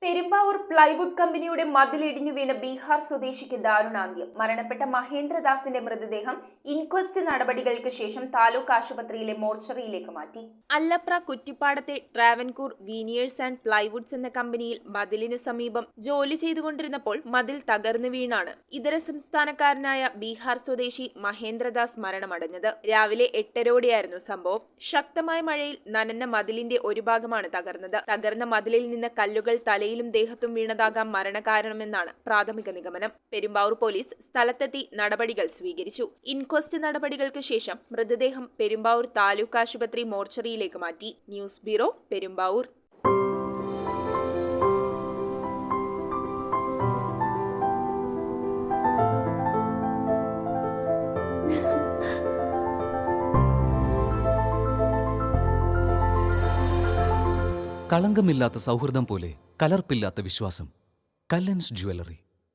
Perumbavoor plywood കമ്പനിയുടെ മതിലിടിഞ്ഞു വീണ് ബീഹാർ സ്വദേശിക്ക് ദാരുണാന്ത്യം. മരണപ്പെട്ട മഹേന്ദ്രദാസിന്റെ മൃതദേഹം ഇൻക്വസ്റ്റ് നടപടികൾക്ക് ശേഷം താലൂക്ക് ആശുപത്രിയിലെ മോർച്ചറിയിലേക്ക് മാറ്റി. അല്ലപ്ര കുറ്റിപ്പാടത്തെ ട്രാവൻകൂർ വീനിയേഴ്സ് ആൻഡ് പ്ലൈവുഡ്സ് എന്ന കമ്പനിയിൽ മതിലിന് സമീപം ജോലി ചെയ്തുകൊണ്ടിരുന്നപ്പോൾ മതിൽ തകർന്നു വീണാണ് ഇതര സംസ്ഥാനക്കാരനായ ബീഹാർ സ്വദേശി മഹേന്ദ്രദാസ് മരണമടഞ്ഞത്. രാവിലെ 8:30ഓടെയായിരുന്നു സംഭവം. ശക്തമായ മഴയിൽ നനഞ്ഞ മതിലിന്റെ ഒരു ഭാഗമാണ് തകർന്നത്. തകർന്ന മതിലിൽ നിന്ന് കല്ലുകൾ തലയിലും ദേഹത്തും വീണതാകാം മരണകാരണമെന്നാണ് പ്രാഥമിക നിഗമനം. പെരുമ്പാവൂർ പോലീസ് സ്ഥലത്തെത്തി നടപടികൾ സ്വീകരിച്ചു. ഇൻക്വസ്റ്റ് നടപടികൾക്ക് ശേഷം മൃതദേഹം പെരുമ്പാവൂർ താലൂക്ക് ആശുപത്രി മോർച്ചറിയിലേക്ക് മാറ്റി. News bureau, Perumbavoor. കളങ്കമില്ലാത്ത സൗഹൃദം പോലെ കലർപ്പില്ലാത്ത വിശ്വാസം. കല്ലൻസ് ജ്വല്ലറി.